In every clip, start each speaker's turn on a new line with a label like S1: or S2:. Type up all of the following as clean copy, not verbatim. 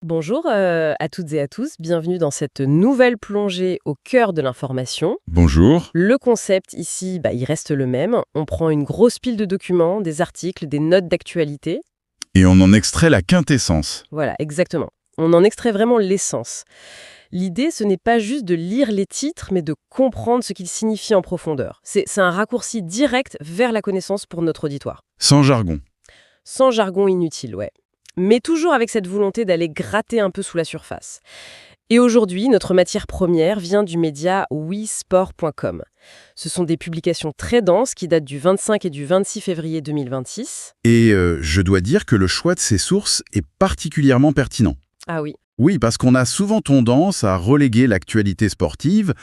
S1: Bonjour à toutes et à tous, bienvenue dans cette nouvelle plongée au cœur de l'information.
S2: Bonjour.
S1: Le concept ici, il reste le même. On prend une grosse pile de documents, des articles, des notes d'actualité.
S2: Et on en extrait la quintessence.
S1: Voilà, exactement. On en extrait vraiment l'essence. L'idée, ce n'est pas juste de lire les titres, mais de comprendre ce qu'ils signifient en profondeur. C'est un raccourci direct vers la connaissance pour notre auditoire.
S2: Sans jargon.
S1: Sans jargon inutile, ouais. Mais toujours avec cette volonté d'aller gratter un peu sous la surface. Et aujourd'hui, notre matière première vient du média wisport.com. Ce sont des publications très denses qui datent du 25 et du 26 février 2026.
S2: Et je dois dire que le choix de ces sources est particulièrement pertinent.
S1: Ah oui.
S2: Oui, parce qu'on a souvent tendance à reléguer l'actualité sportive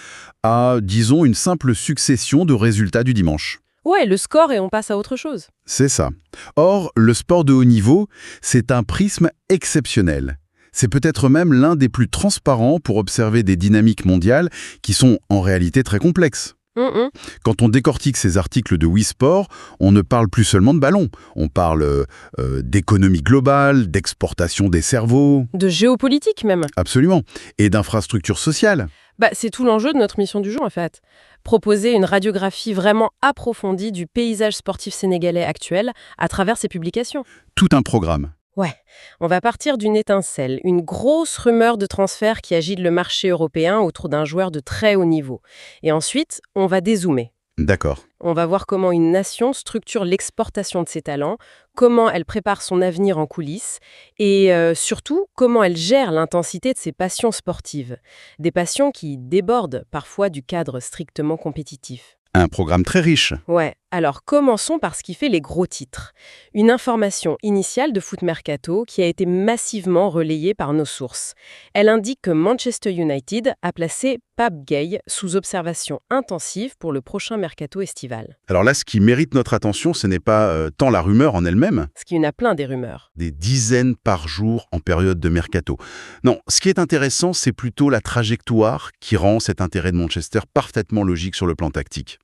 S2: à, disons, une simple succession de résultats du dimanche.
S1: Ouais, le score et on passe à autre chose.
S2: C'est ça. Or, le sport de haut niveau, c'est un prisme exceptionnel. C'est peut-être même l'un des plus transparents pour observer des dynamiques mondiales qui sont en réalité très complexes. Quand on décortique ces articles de WeSport, on ne parle plus seulement de ballon. On parle d'économie globale, d'exportation des cerveaux.
S1: De géopolitique même.
S2: Absolument. Et d'infrastructures sociales.
S1: C'est tout l'enjeu de notre mission du jour en fait. Proposer une radiographie vraiment approfondie du paysage sportif sénégalais actuel à travers ces publications.
S2: Tout un programme.
S1: Ouais, on va partir d'une étincelle, une grosse rumeur de transfert qui agite le marché européen autour d'un joueur de très haut niveau. Et ensuite, on va dézoomer.
S2: D'accord.
S1: On va voir comment une nation structure l'exportation de ses talents, comment elle prépare son avenir en coulisses et surtout comment elle gère l'intensité de ses passions sportives. Des passions qui débordent parfois du cadre strictement compétitif.
S2: Un programme très riche.
S1: Ouais, alors commençons par ce qui fait les gros titres. Une information initiale de Foot Mercato qui a été massivement relayée par nos sources. Elle indique que Manchester United a placé Pape Gueye sous observation intensive pour le prochain mercato estival.
S2: Alors là, ce qui mérite notre attention, ce n'est pas tant la rumeur en elle-même,
S1: Parce qu'il y en a plein des rumeurs.
S2: des dizaines par jour en période de mercato. Non, ce qui est intéressant, c'est plutôt la trajectoire qui rend cet intérêt de Manchester parfaitement logique sur le plan tactique.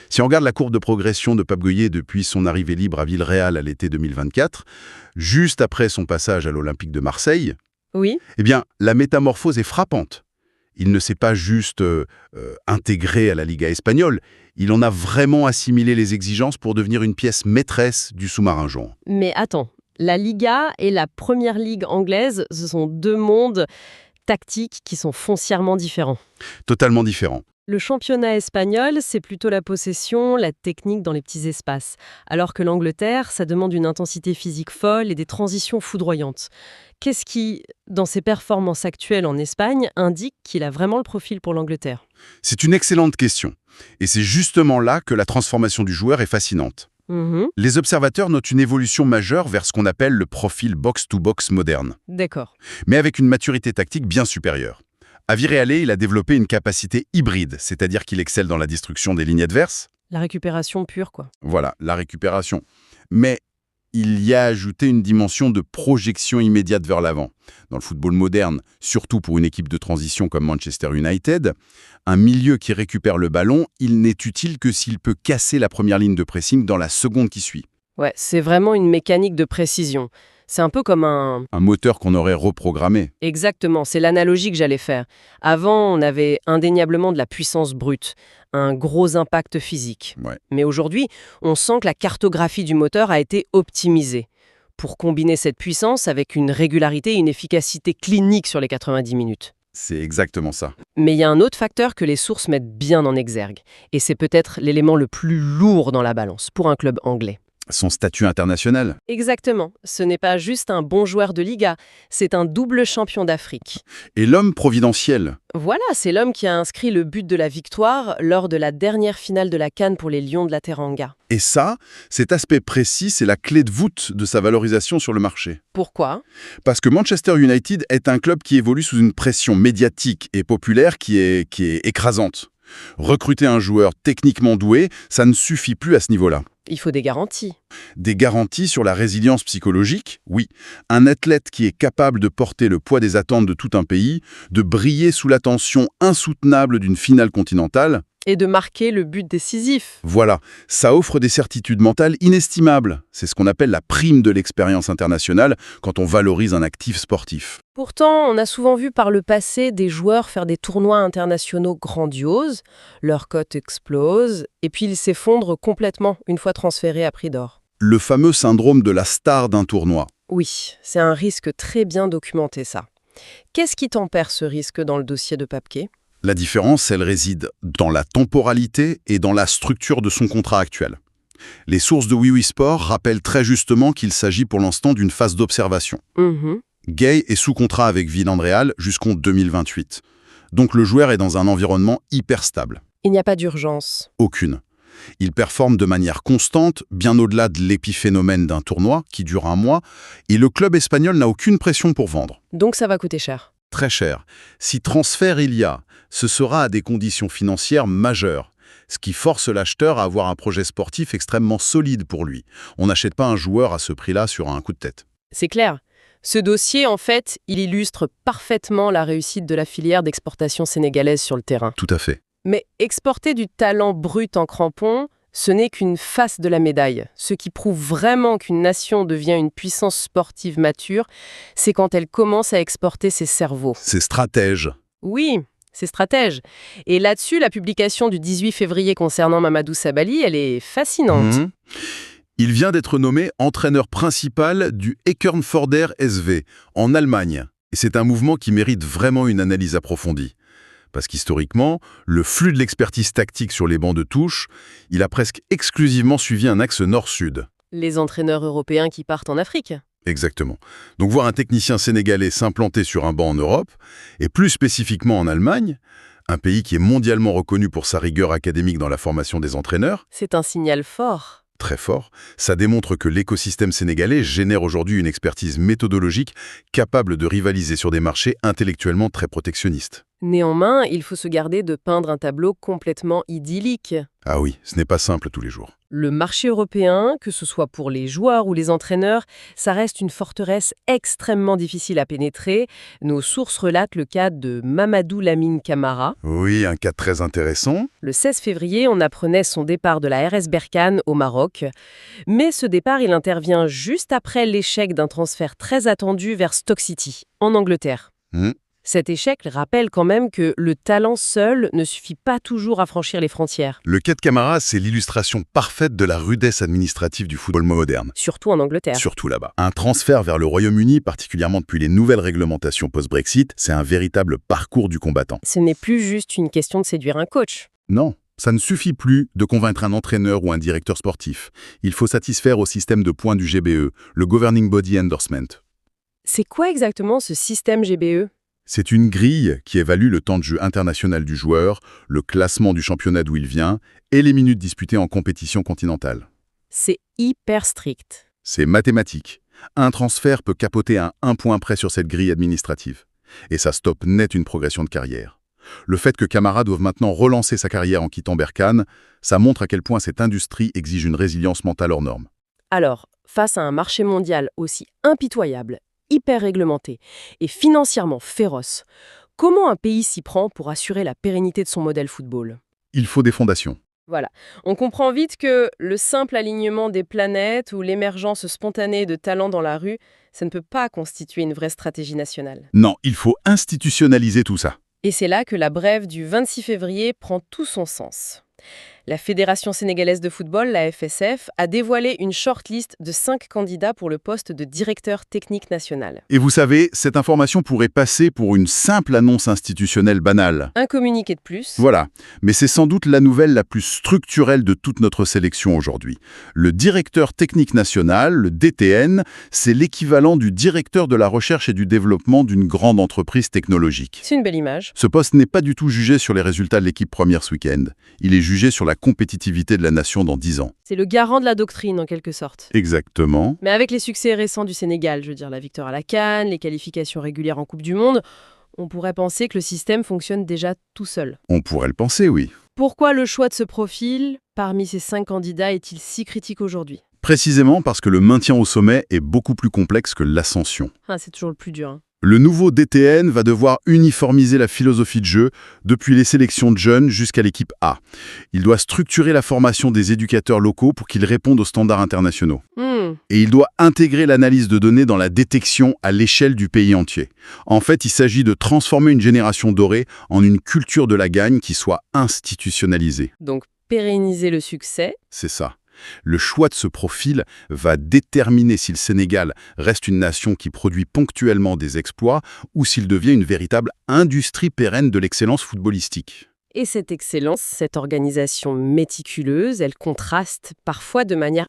S2: Si on regarde la courbe de progression de Pape Gueye depuis son arrivée libre à Villarreal à l'été 2024, juste après son passage à l'Olympique de Marseille,
S1: Oui.
S2: eh bien, la métamorphose est frappante. Il ne s'est pas juste intégré à la Liga espagnole, il en a vraiment assimilé les exigences pour devenir une pièce maîtresse du sous-marin jaune.
S1: Mais attends, la Liga et la Première Ligue anglaise, ce sont deux mondes tactiques qui sont foncièrement différents.
S2: Totalement différent.
S1: Le championnat espagnol, c'est plutôt la possession, la technique dans les petits espaces. Alors que l'Angleterre, ça demande une intensité physique folle et des transitions foudroyantes. Qu'est-ce qui, dans ses performances actuelles en Espagne, indique qu'il a vraiment le profil pour l'Angleterre ?
S2: C'est une excellente question. Et c'est justement là que la transformation du joueur est fascinante. Les observateurs notent une évolution majeure vers ce qu'on appelle le profil box-to-box moderne,
S1: D'accord.
S2: mais avec une maturité tactique bien supérieure. À Villarreal, il a développé une capacité hybride, c'est-à-dire qu'il excelle dans la destruction des lignes adverses.
S1: La récupération pure, quoi.
S2: Voilà, la récupération. Mais il y a ajouté une dimension de projection immédiate vers l'avant. Dans le football moderne, surtout pour une équipe de transition comme Manchester United, un milieu qui récupère le ballon, il n'est utile que s'il peut casser la première ligne de pressing dans la seconde qui suit.
S1: Ouais, c'est vraiment une mécanique de précision. C'est un peu comme un...
S2: Un moteur qu'on aurait reprogrammé.
S1: Exactement, c'est l'analogie que j'allais faire. Avant, on avait indéniablement de la puissance brute, un gros impact physique.
S2: Ouais.
S1: Mais aujourd'hui, on sent que la cartographie du moteur a été optimisée pour combiner cette puissance avec une régularité et une efficacité clinique sur les 90 minutes.
S2: C'est exactement ça.
S1: Mais il y a un autre facteur que les sources mettent bien en exergue, et c'est peut-être l'élément le plus lourd dans la balance pour un club anglais.
S2: Son statut international.
S1: Exactement. Ce n'est pas juste un bon joueur de Liga, c'est un double champion d'Afrique.
S2: Et l'homme providentiel.
S1: Voilà, c'est l'homme qui a inscrit le but de la victoire lors de la dernière finale de la CAN pour les Lions de la Teranga.
S2: Et ça, cet aspect précis, c'est la clé de voûte de sa valorisation sur le marché.
S1: Pourquoi ?
S2: Parce que Manchester United est un club qui évolue sous une pression médiatique et populaire qui est écrasante. Recruter un joueur techniquement doué, ça ne suffit plus à ce niveau-là.
S1: Il faut des garanties.
S2: Des garanties sur la résilience psychologique, oui. Un athlète qui est capable de porter le poids des attentes de tout un pays, de briller sous la tension insoutenable d'une finale continentale.
S1: Et de marquer le but décisif.
S2: Voilà, ça offre des certitudes mentales inestimables. C'est ce qu'on appelle la prime de l'expérience internationale quand on valorise un actif sportif.
S1: Pourtant, on a souvent vu par le passé des joueurs faire des tournois internationaux grandioses, leur cote explose, et puis ils s'effondrent complètement une fois transférés à prix d'or.
S2: Le fameux syndrome de la star d'un tournoi.
S1: Oui, c'est un risque très bien documenté ça. Qu'est-ce qui tempère ce risque dans le dossier de Papke?
S2: La différence, elle réside dans la temporalité et dans la structure de son contrat actuel. Les sources de Oui Sport rappellent très justement qu'il s'agit pour l'instant d'une phase d'observation. Gay est sous contrat avec Villarreal jusqu'en 2028. Donc le joueur est dans un environnement hyper stable.
S1: Il n'y a pas d'urgence.
S2: Aucune. Il performe de manière constante, bien au-delà de l'épiphénomène d'un tournoi qui dure un mois, et le club espagnol n'a aucune pression pour vendre.
S1: Donc ça va coûter cher.
S2: Très cher. Si transfert il y a, ce sera à des conditions financières majeures, ce qui force l'acheteur à avoir un projet sportif extrêmement solide pour lui. On n'achète pas un joueur à ce prix-là sur un coup de tête.
S1: C'est clair. Ce dossier, en fait, il illustre parfaitement la réussite de la filière d'exportation sénégalaise sur le terrain.
S2: Tout à fait.
S1: Mais exporter du talent brut en crampon, ce n'est qu'une face de la médaille. Ce qui prouve vraiment qu'une nation devient une puissance sportive mature, c'est quand elle commence à exporter ses cerveaux.
S2: C'est stratège.
S1: Oui, c'est stratège. Et là-dessus, la publication du 18 février concernant Mamadou Sabali, elle est fascinante.
S2: Il vient d'être nommé entraîneur principal du Eckernförder SV en Allemagne. Et c'est un mouvement qui mérite vraiment une analyse approfondie. Parce qu'historiquement, le flux de l'expertise tactique sur les bancs de touche, il a presque exclusivement suivi un axe nord-sud.
S1: Les entraîneurs européens qui partent en Afrique.
S2: Exactement. Donc voir un technicien sénégalais s'implanter sur un banc en Europe, et plus spécifiquement en Allemagne, un pays qui est mondialement reconnu pour sa rigueur académique dans la formation des entraîneurs,
S1: c'est un signal fort.
S2: Très fort, ça démontre que l'écosystème sénégalais génère aujourd'hui une expertise méthodologique capable de rivaliser sur des marchés intellectuellement très protectionnistes.
S1: Néanmoins, il faut se garder de peindre un tableau complètement idyllique.
S2: Ah oui, ce n'est pas simple tous les jours.
S1: Le marché européen, que ce soit pour les joueurs ou les entraîneurs, ça reste une forteresse extrêmement difficile à pénétrer. Nos sources relatent le cas de Mamadou Lamine Camara.
S2: Oui, un cas très intéressant.
S1: Le 16 février, on apprenait son départ de la RS Berkane au Maroc. Mais ce départ, il intervient juste après l'échec d'un transfert très attendu vers Stoke City, en Angleterre. Cet échec rappelle quand même que le talent seul ne suffit pas toujours à franchir les frontières.
S2: Le cas de Camara, c'est l'illustration parfaite de la rudesse administrative du football moderne.
S1: Surtout en Angleterre.
S2: Surtout là-bas. Un transfert vers le Royaume-Uni, particulièrement depuis les nouvelles réglementations post-Brexit, c'est un véritable parcours du combattant.
S1: Ce n'est plus juste une question de séduire un coach.
S2: Non, ça ne suffit plus de convaincre un entraîneur ou un directeur sportif. Il faut satisfaire au système de points du GBE, le Governing Body Endorsement.
S1: C'est quoi exactement ce système GBE ?
S2: C'est une grille qui évalue le temps de jeu international du joueur, le classement du championnat d'où il vient et les minutes disputées en compétition continentale.
S1: C'est hyper strict.
S2: C'est mathématique. Un transfert peut capoter à un point près sur cette grille administrative. Et ça stoppe net une progression de carrière. Le fait que Camara doive maintenant relancer sa carrière en quittant Berkane, ça montre à quel point cette industrie exige une résilience mentale hors norme.
S1: Alors, face à un marché mondial aussi impitoyable, hyper réglementé et financièrement féroce, comment un pays s'y prend pour assurer la pérennité de son modèle football ?
S2: Il faut des fondations.
S1: Voilà. On comprend vite que le simple alignement des planètes ou l'émergence spontanée de talents dans la rue, ça ne peut pas constituer une vraie stratégie nationale.
S2: Non, il faut institutionnaliser tout ça.
S1: Et c'est là que la brève du 26 février prend tout son sens. La Fédération sénégalaise de football, la FSF, a dévoilé une shortlist de 5 candidats pour le poste de directeur technique national.
S2: Et vous savez, cette information pourrait passer pour une simple annonce institutionnelle banale.
S1: Un communiqué de plus.
S2: Voilà, mais c'est sans doute la nouvelle la plus structurelle de toute notre sélection aujourd'hui. Le directeur technique national, le DTN, c'est l'équivalent du directeur de la recherche et du développement d'une grande entreprise technologique.
S1: C'est une belle image.
S2: Ce poste n'est pas du tout jugé sur les résultats de l'équipe première ce week-end. Il est jugé sur la compétitivité de la nation dans 10 ans.
S1: C'est le garant de la doctrine, en quelque sorte.
S2: Exactement.
S1: Mais avec les succès récents du Sénégal, je veux dire la victoire à la CAN, les qualifications régulières en Coupe du Monde, on pourrait penser que le système fonctionne déjà tout seul.
S2: On pourrait le penser, oui.
S1: Pourquoi le choix de ce profil, parmi ces 5 candidats, est-il si critique aujourd'hui ?
S2: Précisément parce que le maintien au sommet est beaucoup plus complexe que l'ascension.
S1: Ah, c'est toujours le plus dur.
S2: Le nouveau DTN va devoir uniformiser la philosophie de jeu, depuis les sélections de jeunes jusqu'à l'équipe A. Il doit structurer la formation des éducateurs locaux pour qu'ils répondent aux standards internationaux. Et il doit intégrer l'analyse de données dans la détection à l'échelle du pays entier. En fait, il s'agit de transformer une génération dorée en une culture de la gagne qui soit institutionnalisée.
S1: Donc, pérenniser le succès.
S2: C'est ça. Le choix de ce profil va déterminer si le Sénégal reste une nation qui produit ponctuellement des exploits ou s'il devient une véritable industrie pérenne de l'excellence footballistique.
S1: Et cette excellence, cette organisation méticuleuse, elle contraste parfois de manière